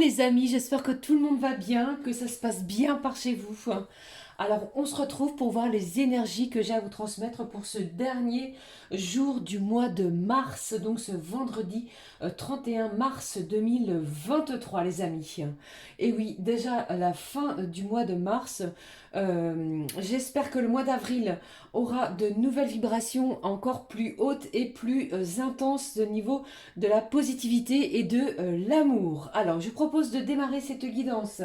les amis, j'espère que tout le monde va bien, que ça se passe bien par chez vous. Alors on se retrouve pour voir les énergies que j'ai à vous transmettre pour ce dernier jour du mois de mars, donc ce vendredi 31 mars 2023 les amis. Et oui, déjà à la fin du mois de mars, j'espère que le mois d'avril aura de nouvelles vibrations encore plus hautes et plus intenses au niveau de la positivité et de l'amour. Alors, je propose de démarrer cette guidance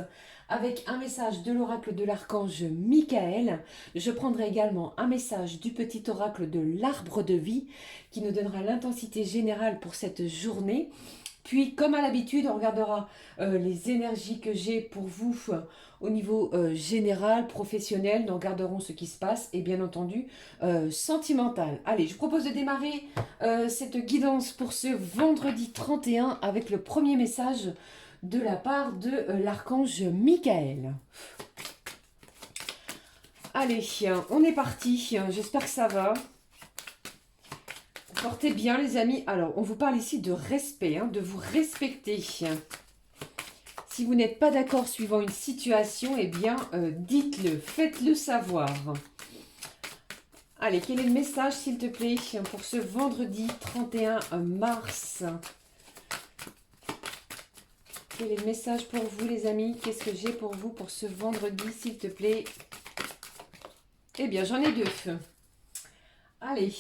avec un message de l'oracle de l'archange Michael. Je prendrai également un message du petit oracle de l'arbre de vie qui nous donnera l'intensité générale pour cette journée. Puis, comme à l'habitude, on regardera les énergies que j'ai pour vous au niveau général, professionnel. Nous regarderons ce qui se passe et bien entendu sentimental. Allez, je propose de démarrer cette guidance pour ce vendredi 31 avec le premier message de la part de l'archange Michael. Allez, on est parti. J'espère que ça va. Portez bien les amis. Alors, on vous parle ici de respect, de vous respecter. Si vous n'êtes pas d'accord suivant une situation, eh bien, dites-le, faites-le savoir. Allez, quel est le message, s'il te plaît, pour ce vendredi 31 mars? Quel est le message pour vous, les amis? Qu'est-ce que j'ai pour vous pour ce vendredi, s'il te plaît? Eh bien, j'en ai deux. Allez.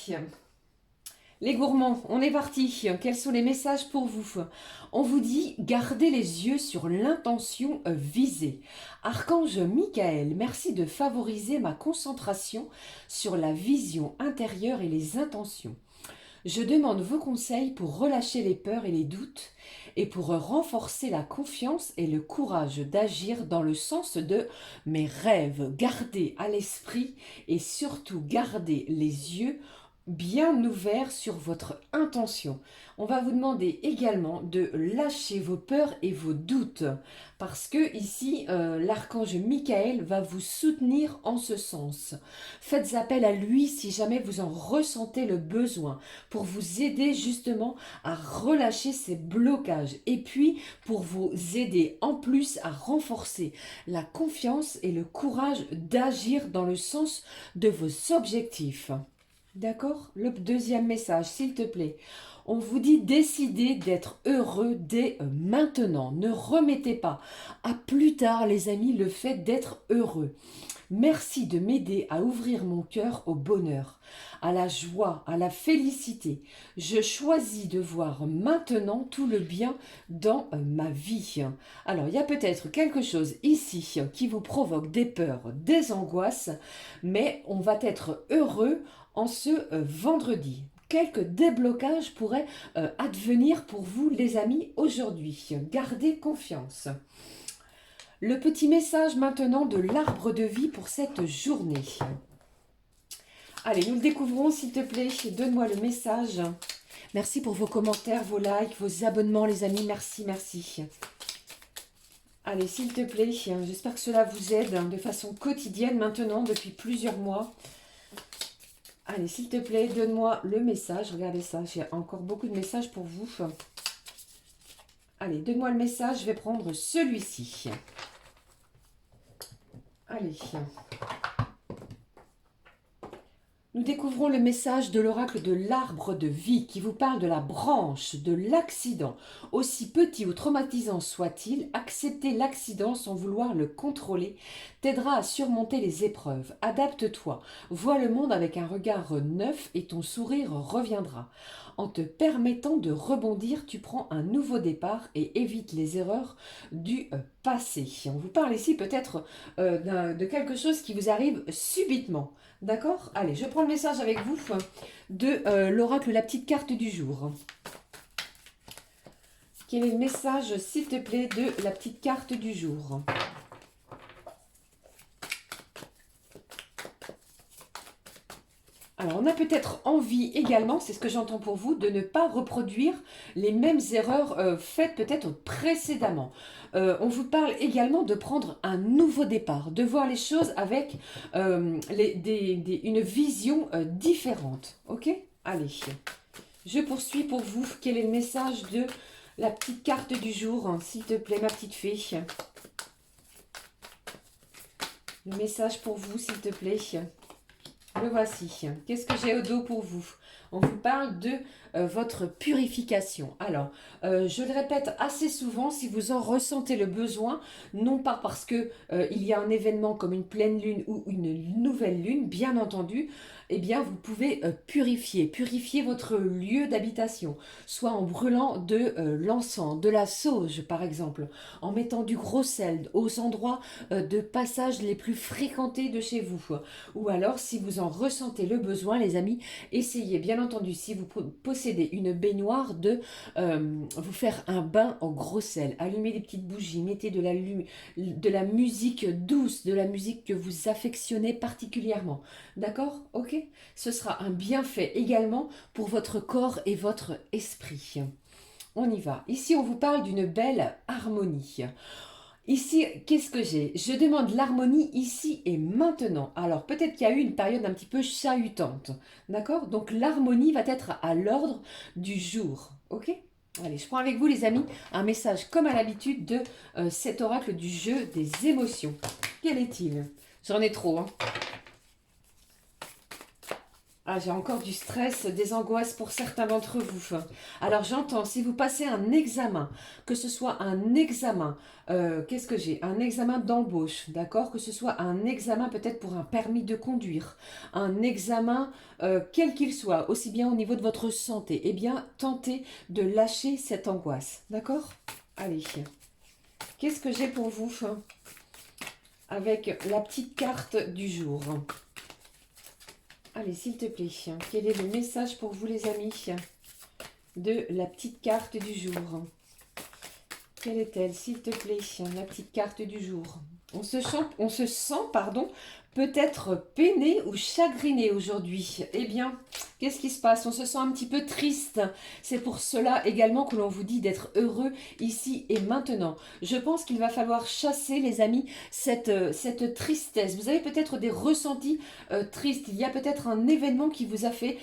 Les gourmands, on est parti. Quels sont les messages pour vous? On vous dit, gardez les yeux sur l'intention visée. Archange Michael, merci de favoriser ma concentration sur la vision intérieure et les intentions. Je demande vos conseils pour relâcher les peurs et les doutes et pour renforcer la confiance et le courage d'agir dans le sens de mes rêves. Gardez à l'esprit et surtout gardez les yeux bien ouvert sur votre intention. On va vous demander également de lâcher vos peurs et vos doutes parce que ici l'archange Michael va vous soutenir en ce sens. Faites appel à lui si jamais vous en ressentez le besoin pour vous aider justement à relâcher ces blocages et puis pour vous aider en plus à renforcer la confiance et le courage d'agir dans le sens de vos objectifs. D'accord? Le deuxième message, s'il te plaît. On vous dit décidez d'être heureux dès maintenant. Ne remettez pas à plus tard, les amis, le fait d'être heureux. Merci de m'aider à ouvrir mon cœur au bonheur, à la joie, à la félicité. Je choisis de voir maintenant tout le bien dans ma vie. Alors, il y a peut-être quelque chose ici qui vous provoque des peurs, des angoisses, mais on va être heureux en ce vendredi. Quelques déblocages pourraient advenir pour vous, les amis, aujourd'hui. Gardez confiance. Le petit message maintenant de l'arbre de vie pour cette journée. Allez, nous le découvrons, s'il te plaît. Donne-moi le message. Merci pour vos commentaires, vos likes, vos abonnements, les amis. Merci, merci. Allez, s'il te plaît, j'espère que cela vous aide de façon quotidienne maintenant, depuis plusieurs mois. Allez, s'il te plaît, donne-moi le message. Regardez ça, j'ai encore beaucoup de messages pour vous. Allez, donne-moi le message. Je vais prendre celui-ci. Allez. Nous découvrons le message de l'oracle de l'arbre de vie qui vous parle de la branche, de l'accident. Aussi petit ou traumatisant soit-il, accepter l'accident sans vouloir le contrôler t'aidera à surmonter les épreuves. Adapte-toi, vois le monde avec un regard neuf et ton sourire reviendra. En te permettant de rebondir, tu prends un nouveau départ et évites les erreurs du passé. On vous parle ici peut-être de quelque chose qui vous arrive subitement. D'accord? Allez, je prends le message avec vous de l'oracle, la petite carte du jour. Quel est le message, s'il te plaît, de la petite carte du jour? Alors, on a peut-être envie également, c'est ce que j'entends pour vous, de ne pas reproduire les mêmes erreurs faites peut-être précédemment. On vous parle également de prendre un nouveau départ, de voir les choses avec une vision différente. Ok? Allez, je poursuis pour vous. Quel est le message de La petite carte du jour, hein, s'il te plaît, ma petite fée. Le message pour vous, s'il te plaît. Le voici. Qu'est-ce que j'ai au dos pour vous? On vous parle de votre purification. Alors, je le répète assez souvent, si vous en ressentez le besoin, non pas parce que il y a un événement comme une pleine lune ou une nouvelle lune, bien entendu, eh bien, vous pouvez purifier votre lieu d'habitation, soit en brûlant de l'encens, de la sauge, par exemple, en mettant du gros sel aux endroits de passage les plus fréquentés de chez vous. Ou alors, si vous en ressentez le besoin, les amis, essayez, bien entendu, si vous possédez une baignoire, de vous faire un bain en gros sel. Allumez des petites bougies, mettez de la musique douce, de la musique que vous affectionnez particulièrement. D'accord? Ok? Ce sera un bienfait également pour votre corps et votre esprit. On y va. Ici, on vous parle d'une belle harmonie. Ici, qu'est-ce que j'ai? Je demande l'harmonie ici et maintenant. Alors, peut-être qu'il y a eu une période un petit peu chahutante. D'accord? Donc, l'harmonie va être à l'ordre du jour. Ok? Allez, je prends avec vous, les amis, un message comme à l'habitude de cet oracle du jeu des émotions. Quel est-il? J'en ai trop, hein. Ah, j'ai encore du stress, des angoisses pour certains d'entre vous. Alors j'entends, si vous passez un examen, que ce soit un examen, qu'est-ce que j'ai? Un examen d'embauche, d'accord? Que ce soit un examen peut-être pour un permis de conduire, un examen quel qu'il soit, aussi bien au niveau de votre santé, eh bien tentez de lâcher cette angoisse, d'accord? Allez, qu'est-ce que j'ai pour vous avec la petite carte du jour? Allez, s'il te plaît, quel est le message pour vous, les amis, de la petite carte du jour? Quelle est-elle, s'il te plaît, la petite carte du jour? On se sent, pardon, peut-être peiné ou chagriné aujourd'hui. Eh bien, qu'est-ce qui se passe? On se sent un petit peu triste. C'est pour cela également que l'on vous dit d'être heureux ici et maintenant. Je pense qu'il va falloir chasser, les amis, cette tristesse. Vous avez peut-être des ressentis tristes. Il y a peut-être un événement qui vous a fait,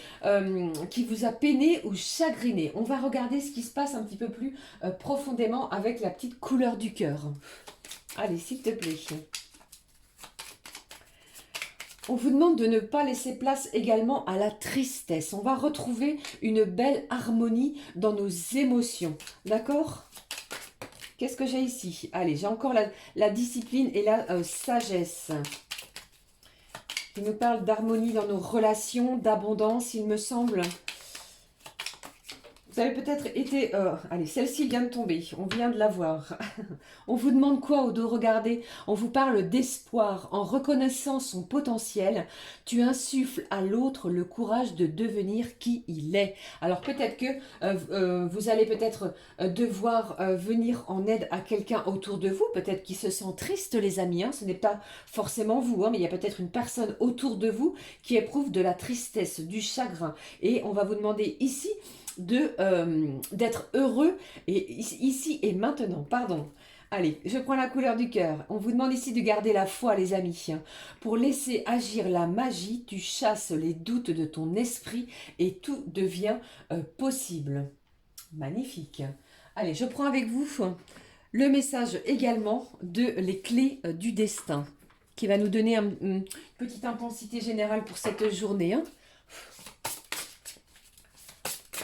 qui vous a peiné ou chagriné. On va regarder ce qui se passe un petit peu plus profondément avec la petite couleur du cœur. Allez, s'il te plaît. On vous demande de ne pas laisser place également à la tristesse. On va retrouver une belle harmonie dans nos émotions. D'accord? Qu'est-ce que j'ai ici? Allez, j'ai encore la discipline et la sagesse. Qui nous parle d'harmonie dans nos relations, d'abondance, il me semble. Vous avez peut-être été... allez, celle-ci vient de tomber. On vient de la voir. On vous demande quoi au dos? Regardez, on vous parle d'espoir. En reconnaissant son potentiel, tu insuffles à l'autre le courage de devenir qui il est. Alors peut-être que vous allez peut-être devoir venir en aide à quelqu'un autour de vous. Peut-être qui se sent triste, les amis. Hein. Ce n'est pas forcément vous, hein, mais il y a peut-être une personne autour de vous qui éprouve de la tristesse, du chagrin. Et on va vous demander ici d'être heureux et ici et maintenant, pardon. Allez, je prends la couleur du cœur. On vous demande ici de garder la foi, les amis. Pour laisser agir la magie, tu chasses les doutes de ton esprit et tout devient possible. Magnifique. Allez, je prends avec vous le message également de les clés du destin, qui va nous donner une petite intensité générale pour cette journée. Hein.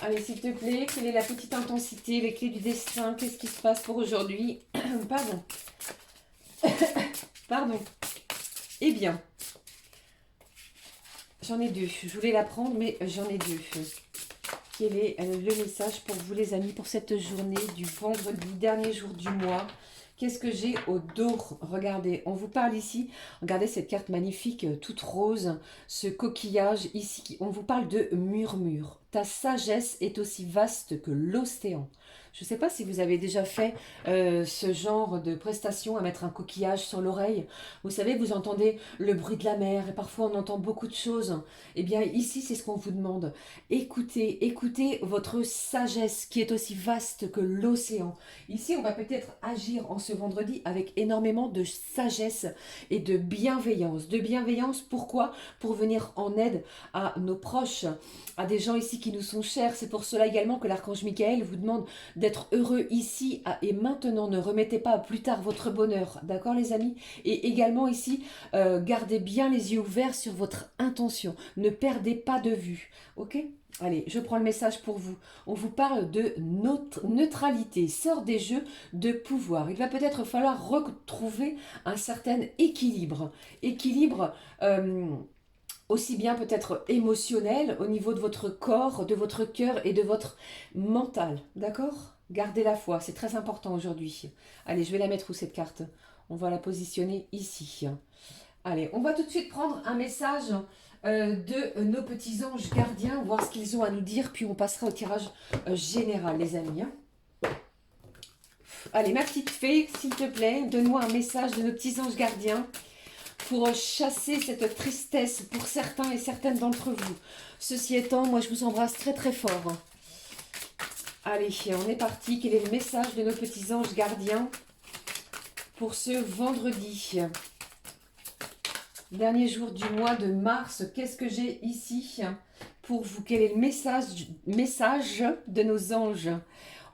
Allez, s'il te plaît, quelle est la petite intensité, les clés du destin? Qu'est-ce qui se passe pour aujourd'hui? Pardon. Pardon. Eh bien, j'en ai deux. Je voulais la prendre, mais j'en ai deux. Quel est le message pour vous, les amis, pour cette journée du vendredi, dernier jour du mois? Qu'est-ce que j'ai au dos? Regardez, on vous parle ici. Regardez cette carte magnifique, toute rose, ce coquillage ici. On vous parle de murmure. Ta sagesse est aussi vaste que l'océan. Je ne sais pas si vous avez déjà fait ce genre de prestation à mettre un coquillage sur l'oreille. Vous savez, vous entendez le bruit de la mer et parfois on entend beaucoup de choses. Eh bien ici, c'est ce qu'on vous demande. Écoutez votre sagesse qui est aussi vaste que l'océan. Ici, on va peut-être agir en ce vendredi avec énormément de sagesse et de bienveillance. De bienveillance, pourquoi? Pour venir en aide à nos proches, à des gens ici qui nous sont chers. C'est pour cela également que l'archange Michael vous demande d'être heureux ici et maintenant. Ne remettez pas à plus tard votre bonheur, d'accord les amis? Et également ici, gardez bien les yeux ouverts sur votre intention. Ne perdez pas de vue, ok? Allez, je prends le message pour vous. On vous parle de neutralité, sort des jeux de pouvoir. Il va peut-être falloir retrouver un certain équilibre. Équilibre aussi bien peut-être émotionnel au niveau de votre corps, de votre cœur et de votre mental. D'accord? Gardez la foi, c'est très important aujourd'hui. Allez, je vais la mettre où cette carte? On va la positionner ici. Allez, on va tout de suite prendre un message de nos petits anges gardiens, voir ce qu'ils ont à nous dire, puis on passera au tirage général, les amis. Allez, ma petite fée, s'il te plaît, donne-moi un message de nos petits anges gardiens pour chasser cette tristesse pour certains et certaines d'entre vous. Ceci étant, moi je vous embrasse très très fort. Allez, on est parti. Quel est le message de nos petits anges gardiens pour ce vendredi? Dernier jour du mois de mars, qu'est-ce que j'ai ici pour vous? Quel est le message de nos anges?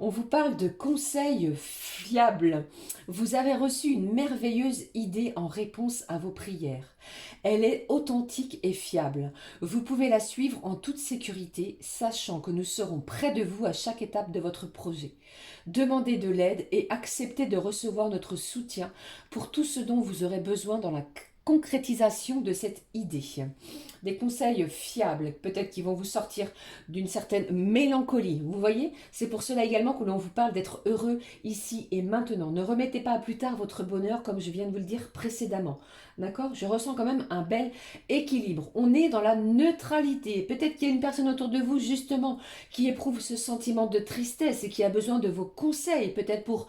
On vous parle de conseils fiables. Vous avez reçu une merveilleuse idée en réponse à vos prières. Elle est authentique et fiable. Vous pouvez la suivre en toute sécurité, sachant que nous serons près de vous à chaque étape de votre projet. Demandez de l'aide et acceptez de recevoir notre soutien pour tout ce dont vous aurez besoin dans la concrétisation de cette idée. Des conseils fiables, peut-être qui vont vous sortir d'une certaine mélancolie. Vous voyez, c'est pour cela également que l'on vous parle d'être heureux ici et maintenant. Ne remettez pas à plus tard votre bonheur comme je viens de vous le dire précédemment. D'accord? Je ressens quand même un bel équilibre. On est dans la neutralité. Peut-être qu'il y a une personne autour de vous justement qui éprouve ce sentiment de tristesse et qui a besoin de vos conseils, peut-être pour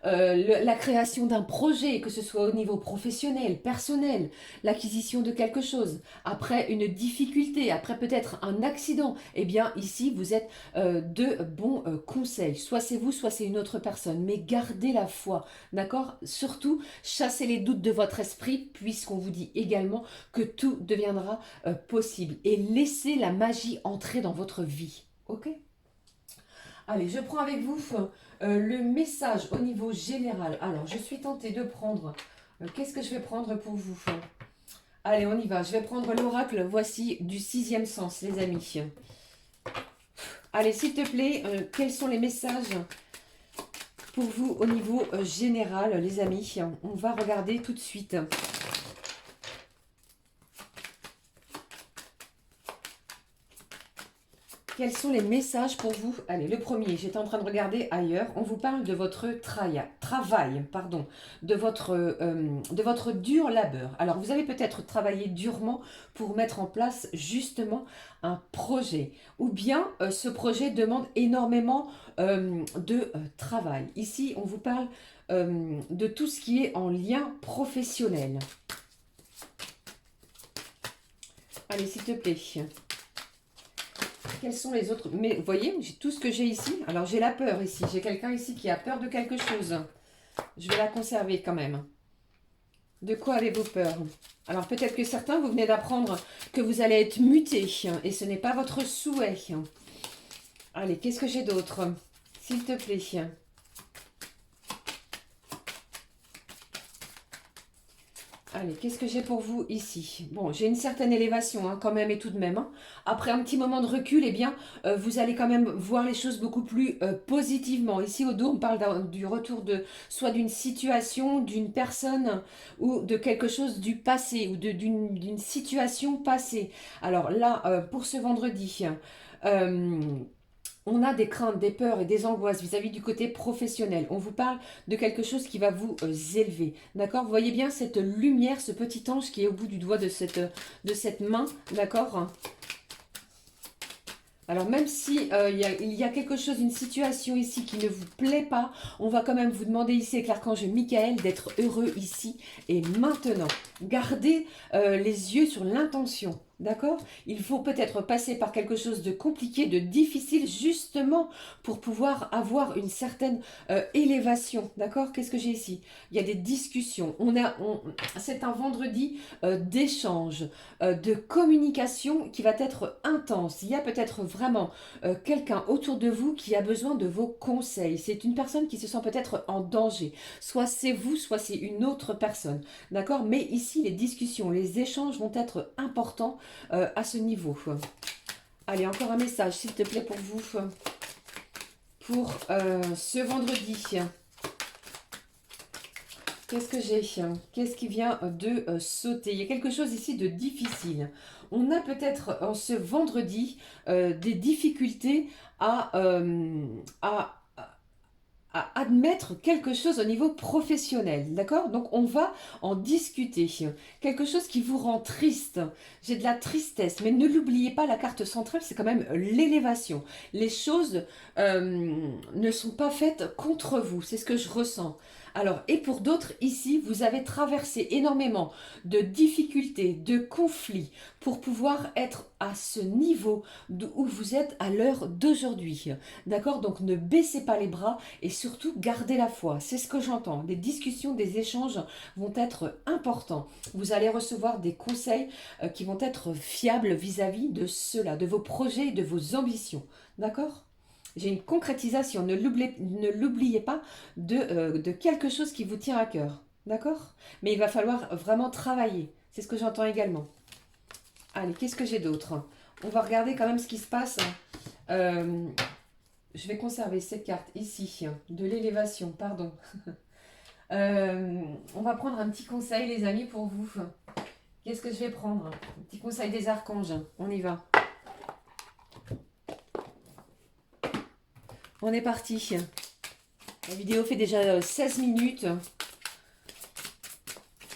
la création d'un projet, que ce soit au niveau professionnel, personnel, l'acquisition de quelque chose, après une difficulté, après peut-être un accident, eh bien ici vous êtes de bons conseils. Soit c'est vous, soit c'est une autre personne, mais gardez la foi, d'accord? Surtout, chassez les doutes de votre esprit, puisqu'on vous dit également que tout deviendra possible. Et laissez la magie entrer dans votre vie, ok? Allez, je prends avec vous le message au niveau général. Alors, je suis tentée de prendre... Qu'est-ce que je vais prendre pour vous? Allez, on y va. Je vais prendre l'oracle, voici, du 6e sens, les amis. Allez, s'il te plaît, quels sont les messages pour vous au niveau général, les amis? On va regarder tout de suite. Quels sont les messages pour vous? Allez, le premier, j'étais en train de regarder ailleurs. On vous parle de votre travail, de votre dur labeur. Alors, vous allez peut-être travailler durement pour mettre en place justement un projet. Ou bien, ce projet demande énormément de travail. Ici, on vous parle de tout ce qui est en lien professionnel. Allez, s'il te plaît. Quels sont les autres? Mais vous voyez, j'ai tout ce que j'ai ici. Alors, j'ai la peur ici. J'ai quelqu'un ici qui a peur de quelque chose. Je vais la conserver quand même. De quoi avez-vous peur? Alors, peut-être que certains, vous venez d'apprendre que vous allez être muté. Et ce n'est pas votre souhait. Allez, qu'est-ce que j'ai d'autre? S'il te plaît. Allez, qu'est-ce que j'ai pour vous ici? Bon, j'ai une certaine élévation quand même et tout de même. Après un petit moment de recul, eh bien, vous allez quand même voir les choses beaucoup plus positivement. Ici au dos, on parle du retour de soit d'une situation, d'une personne ou de quelque chose du passé ou d'une situation passée. Alors là, pour ce vendredi... on a des craintes, des peurs et des angoisses vis-à-vis du côté professionnel. On vous parle de quelque chose qui va vous élever. D'accord? Vous voyez bien cette lumière, ce petit ange qui est au bout du doigt de cette main. D'accord? Alors même si il y a quelque chose, une situation ici qui ne vous plaît pas, on va quand même vous demander ici avec l'archange Michael d'être heureux ici et maintenant. Gardez les yeux sur l'intention. D'accord? Il faut peut-être passer par quelque chose de compliqué, de difficile, justement pour pouvoir avoir une certaine élévation. D'accord? Qu'est-ce que j'ai ici? Il y a des discussions. C'est un vendredi d'échange, de communication qui va être intense. Il y a peut-être vraiment quelqu'un autour de vous qui a besoin de vos conseils. C'est une personne qui se sent peut-être en danger. Soit c'est vous, soit c'est une autre personne. D'accord? Mais ici, les discussions, les échanges vont être importants à ce niveau. Allez, encore un message, s'il te plaît, pour vous, pour ce vendredi. Qu'est-ce que j'ai? Qu'est-ce qui vient de sauter? Il y a quelque chose ici de difficile. On a peut-être en ce vendredi des difficultés à admettre quelque chose au niveau professionnel, d'accord? Donc on va en discuter. Quelque chose qui vous rend triste. J'ai de la tristesse, mais ne l'oubliez pas, la carte centrale, c'est quand même l'élévation. Les choses ne sont pas faites contre vous, c'est ce que je ressens. Alors, et pour d'autres, ici, vous avez traversé énormément de difficultés, de conflits pour pouvoir être à ce niveau où vous êtes à l'heure d'aujourd'hui. D'accord? Donc ne baissez pas les bras et surtout gardez la foi. C'est ce que j'entends. Des discussions, des échanges vont être importants. Vous allez recevoir des conseils qui vont être fiables vis-à-vis de cela, de vos projets et de vos ambitions. D'accord? J'ai une concrétisation. Ne l'oubliez pas de quelque chose qui vous tient à cœur. D'accord? Mais il va falloir vraiment travailler. C'est ce que j'entends également. Allez, qu'est-ce que j'ai d'autre? On va regarder quand même ce qui se passe. Je vais conserver cette carte ici, de l'élévation, pardon. On va prendre un petit conseil, les amis, pour vous. Qu'est-ce que je vais prendre? Un petit conseil des archanges. On y va. On est parti. La vidéo fait déjà 16 minutes.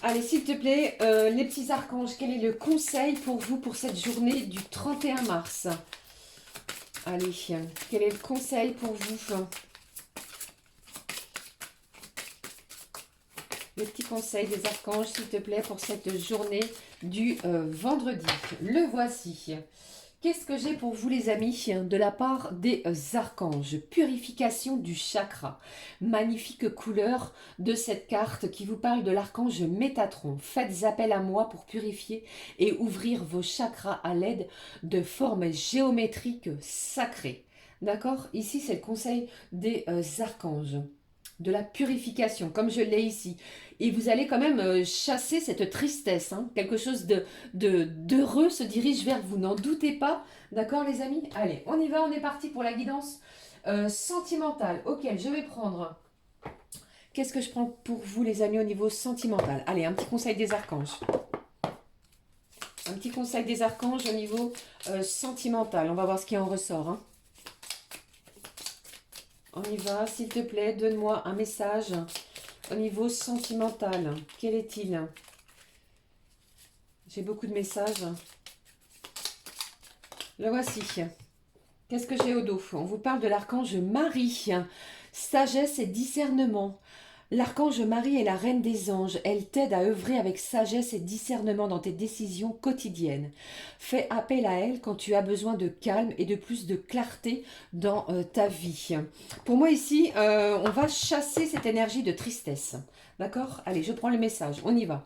Allez, s'il te plaît, les petits archanges, quel est le conseil pour vous pour cette journée du 31 mars? Allez, quel est le conseil pour vous? Le petit conseil des archanges, s'il te plaît, pour cette journée du vendredi. Le voici. Qu'est-ce que j'ai pour vous, les amis, de la part des archanges? Purification du chakra. Magnifique couleur de cette carte qui vous parle de l'archange Métatron. Faites appel à moi pour purifier et ouvrir vos chakras à l'aide de formes géométriques sacrées. D'accord? Ici, c'est le conseil des archanges. De la purification, comme je l'ai ici. Et vous allez quand même chasser cette tristesse. Hein. Quelque chose d'heureux se dirige vers vous. N'en doutez pas. D'accord, les amis? Allez, on y va. On est parti pour la guidance sentimentale auquel je vais prendre. Qu'est-ce que je prends pour vous, les amis, au niveau sentimental? Allez, un petit conseil des archanges. Un petit conseil des archanges au niveau sentimental. On va voir ce qui en ressort. Hein. On y va, s'il te plaît, donne-moi un message au niveau sentimental. Quel est-il? J'ai beaucoup de messages. Le voici. Qu'est-ce que j'ai au dos? On vous parle de l'archange Marie. Sagesse et discernement. L'archange Marie est la reine des anges. Elle t'aide à œuvrer avec sagesse et discernement dans tes décisions quotidiennes. Fais appel à elle quand tu as besoin de calme et de plus de clarté dans ta vie. Pour moi ici, on va chasser cette énergie de tristesse. D'accord? Allez, je prends le message. On y va.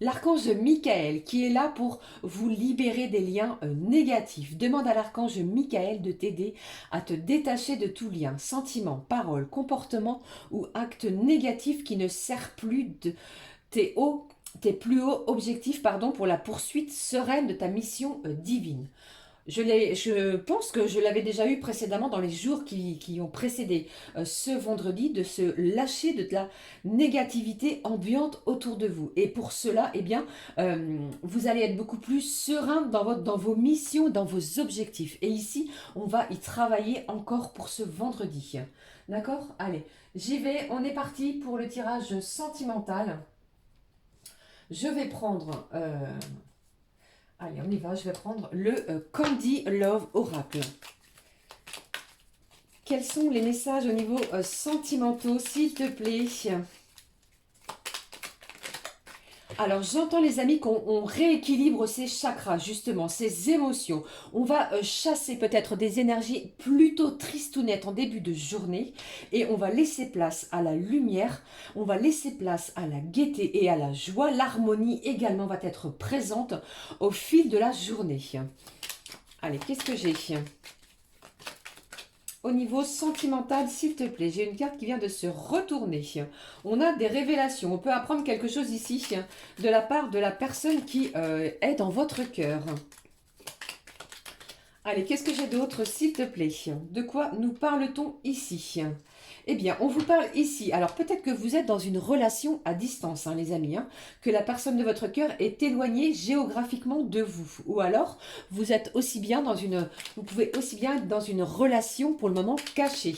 L'archange Michael qui est là pour vous libérer des liens négatifs. Demande à l'archange Michael de t'aider à te détacher de tout lien, sentiment, parole, comportement ou acte négatif qui ne sert plus de tes plus hauts objectifs pour la poursuite sereine de ta mission divine. Je pense que je l'avais déjà eu précédemment dans les jours qui ont précédé ce vendredi, de se lâcher de la négativité ambiante autour de vous. Et pour cela, eh bien, vous allez être beaucoup plus serein dans vos missions, dans vos objectifs. Et ici, on va y travailler encore pour ce vendredi. D'accord? Allez, j'y vais. On est parti pour le tirage sentimental. Je vais prendre... Allez, on y va, je vais prendre le Candy Love Oracle. Quels sont les messages au niveau sentimentaux, s'il te plaît? Alors, j'entends les amis qu'on rééquilibre ces chakras, justement, ces émotions. On va chasser peut-être des énergies plutôt tristounettes en début de journée et on va laisser place à la lumière, on va laisser place à la gaieté et à la joie. L'harmonie également va être présente au fil de la journée. Allez, qu'est-ce que j'ai ? Au niveau sentimental, s'il te plaît, j'ai une carte qui vient de se retourner. On a des révélations. On peut apprendre quelque chose ici de la part de la personne qui est dans votre cœur. Allez, qu'est-ce que j'ai d'autre, s'il te plaît? De quoi nous parle-t-on ici? Eh bien, on vous parle ici. Alors, peut-être que vous êtes dans une relation à distance, hein, les amis, hein, que la personne de votre cœur est éloignée géographiquement de vous. Ou alors, vous êtes aussi bien dans une... Vous pouvez aussi bien être dans une relation pour le moment cachée.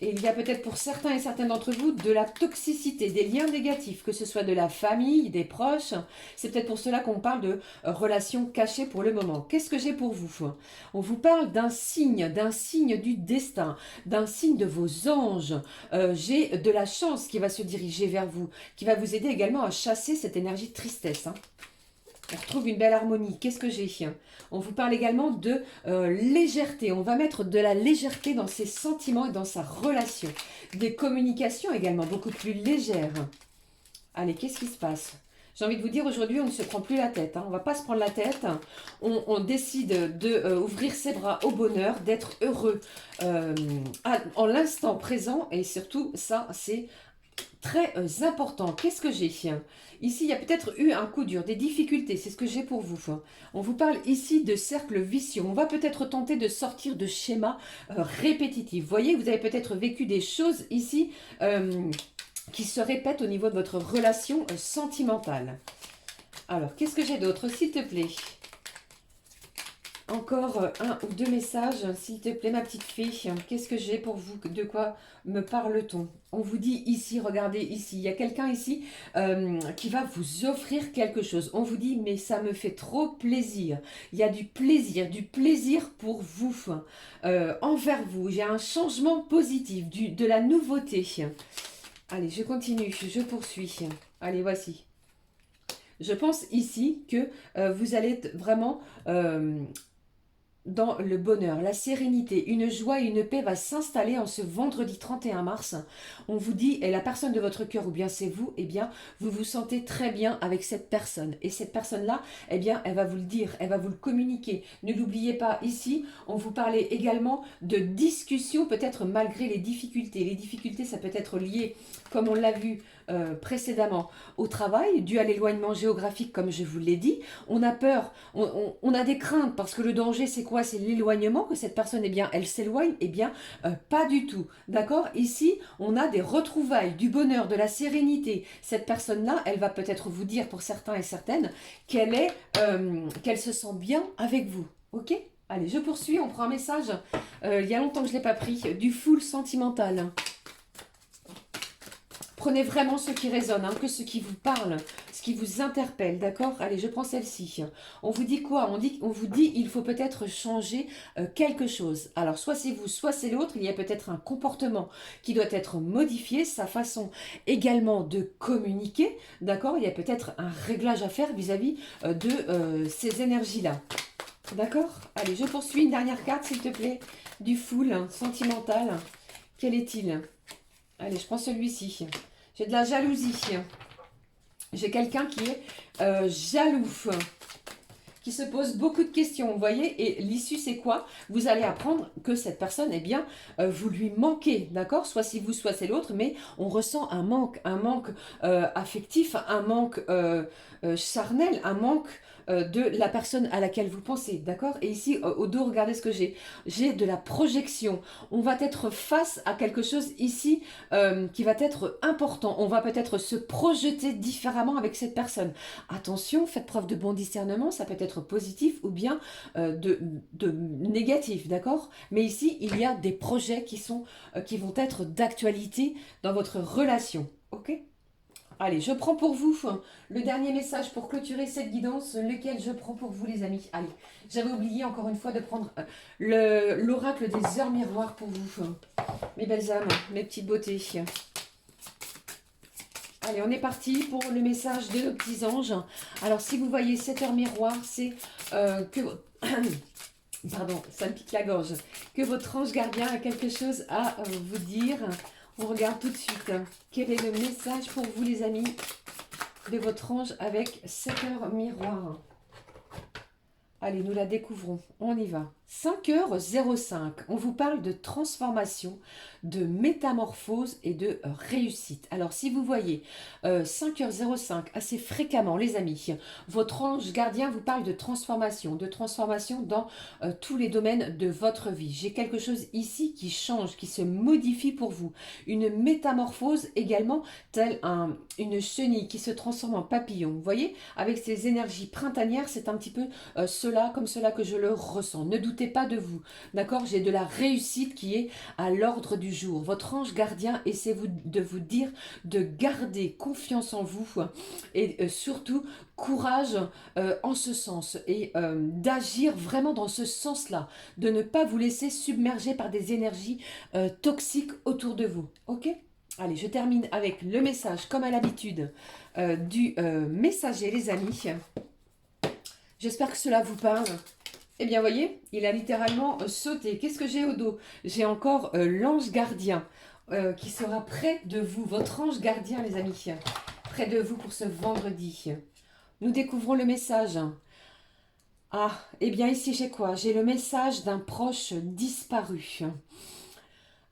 Et il y a peut-être pour certains et certaines d'entre vous de la toxicité, des liens négatifs, que ce soit de la famille, des proches. C'est peut-être pour cela qu'on parle de relations cachées pour le moment. Qu'est-ce que j'ai pour vous? On vous parle d'un signe du destin, d'un signe de vos anges. J'ai de la chance qui va se diriger vers vous, qui va vous aider également à chasser cette énergie de tristesse. Hein. On retrouve une belle harmonie. Qu'est-ce que j'ai? On vous parle également de légèreté. On va mettre de la légèreté dans ses sentiments et dans sa relation. Des communications également beaucoup plus légères. Allez, qu'est-ce qui se passe? J'ai envie de vous dire, aujourd'hui, on ne se prend plus la tête. Hein. On ne va pas se prendre la tête. On décide d'ouvrir ses bras au bonheur, d'être heureux en l'instant présent. Et surtout, ça, c'est très important. Qu'est-ce que j'ai? Ici, il y a peut-être eu un coup dur, des difficultés, c'est ce que j'ai pour vous. On vous parle ici de cercle vicieux. On va peut-être tenter de sortir de schémas répétitifs. Vous voyez, vous avez peut-être vécu des choses ici qui se répètent au niveau de votre relation sentimentale. Alors, qu'est-ce que j'ai d'autre, s'il te plaît? Encore un ou deux messages, s'il te plaît, ma petite fée. Qu'est-ce que j'ai pour vous? De quoi me parle-t-on? On vous dit ici, regardez ici, il y a quelqu'un ici qui va vous offrir quelque chose. On vous dit, mais ça me fait trop plaisir. Il y a du plaisir pour vous, envers vous. Il y a un changement positif, de la nouveauté. Allez, je continue, je poursuis. Allez, voici. Je pense ici que vous allez être vraiment... dans le bonheur, la sérénité, une joie et une paix va s'installer en ce vendredi 31 mars. On vous dit, et la personne de votre cœur, ou bien c'est vous, eh bien, vous vous sentez très bien avec cette personne. Et cette personne-là, eh bien, elle va vous le dire, elle va vous le communiquer. Ne l'oubliez pas, ici, on vous parlait également de discussion, peut-être malgré les difficultés. Les difficultés, ça peut être lié, comme on l'a vu précédemment, au travail, dû à l'éloignement géographique, comme je vous l'ai dit. On a peur, on a des craintes, parce que le danger, c'est quoi? C'est l'éloignement, que cette personne, eh bien, elle s'éloigne. Eh bien, pas du tout. D'accord? Ici, on a des retrouvailles, du bonheur, de la sérénité. Cette personne-là, elle va peut-être vous dire, pour certains et certaines, qu'elle se sent bien avec vous. Ok? Allez, je poursuis, on prend un message. Il y a longtemps que je ne l'ai pas pris. Du full sentimental. Prenez vraiment ce qui résonne, hein, que ce qui vous parle, ce qui vous interpelle, d'accord? Allez, je prends celle-ci. On vous dit quoi? On vous dit il faut peut-être changer quelque chose. Alors, soit c'est vous, soit c'est l'autre. Il y a peut-être un comportement qui doit être modifié, sa façon également de communiquer, d'accord? Il y a peut-être un réglage à faire vis-à-vis de ces énergies-là. D'accord? Allez, je poursuis une dernière carte, s'il te plaît. Du full, hein, sentimental. Quel est-il? Allez, je prends celui-ci. J'ai de la jalousie. J'ai quelqu'un qui est jaloux, qui se pose beaucoup de questions, vous voyez, et l'issue c'est quoi? Vous allez apprendre que cette personne, eh bien, vous lui manquez, d'accord? Soit c'est vous, soit c'est l'autre, mais on ressent un manque affectif, un manque charnel, un manque de la personne à laquelle vous pensez, d'accord? Et ici, au dos, regardez ce que j'ai. J'ai de la projection. On va être face à quelque chose ici qui va être important. On va peut-être se projeter différemment avec cette personne. Attention, faites preuve de bon discernement, ça peut être positif ou bien de négatif, d'accord? Mais ici, il y a des projets qui vont être d'actualité dans votre relation, ok? Allez, je prends pour vous le dernier message pour clôturer cette guidance, lequel je prends pour vous les amis. Allez, j'avais oublié encore une fois de prendre l'oracle des heures miroirs pour vous. Mes belles âmes, mes petites beautés. Allez, on est parti pour le message de nos petits anges. Alors, si vous voyez 7 heures miroir, c'est que... Pardon, ça me pique la gorge. Que votre ange gardien a quelque chose à vous dire. On regarde tout de suite. Quel est le message pour vous, les amis, de votre ange avec 7 heures miroir? Allez, nous la découvrons. On y va. 5h05. On vous parle de transformation, de métamorphose et de réussite. Alors, si vous voyez 5h05 assez fréquemment, les amis, votre ange gardien vous parle de transformation dans tous les domaines de votre vie. J'ai quelque chose ici qui change, qui se modifie pour vous. Une métamorphose également, telle une chenille qui se transforme en papillon. Vous voyez, avec ces énergies printanières, c'est un petit peu comme cela que je le ressens. Ne doutez pas de vous, d'accord? J'ai de la réussite qui est à l'ordre du jour. Votre ange gardien essaie de vous dire de garder confiance en vous et surtout courage en ce sens et d'agir vraiment dans ce sens-là, de ne pas vous laisser submerger par des énergies toxiques autour de vous, ok? Allez, je termine avec le message, comme à l'habitude, du messager, les amis. J'espère que cela vous parle. Eh bien, voyez, il a littéralement sauté. Qu'est-ce que j'ai au dos? J'ai encore l'ange gardien qui sera près de vous. Votre ange gardien, les amis, près de vous pour ce vendredi. Nous découvrons le message. Ah, eh bien, ici, j'ai quoi? J'ai le message d'un proche disparu.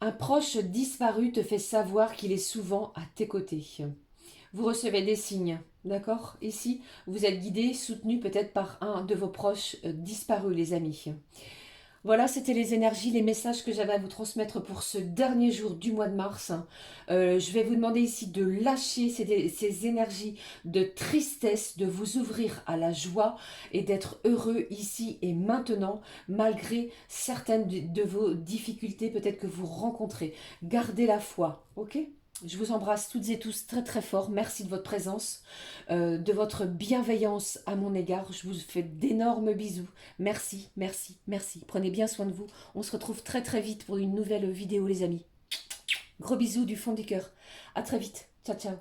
Un proche disparu te fait savoir qu'il est souvent à tes côtés. Vous recevez des signes, d'accord? Ici, vous êtes guidé, soutenu peut-être par un de vos proches disparus, les amis. Voilà, c'était les énergies, les messages que j'avais à vous transmettre pour ce dernier jour du mois de mars. Je vais vous demander ici de lâcher ces énergies de tristesse, de vous ouvrir à la joie et d'être heureux ici et maintenant, malgré certaines de vos difficultés peut-être que vous rencontrez. Gardez la foi, ok? Je vous embrasse toutes et tous très très fort. Merci de votre présence, de votre bienveillance à mon égard. Je vous fais d'énormes bisous. Merci, merci, merci. Prenez bien soin de vous. On se retrouve très très vite pour une nouvelle vidéo, les amis. Gros bisous du fond du cœur. À très vite. Ciao, ciao.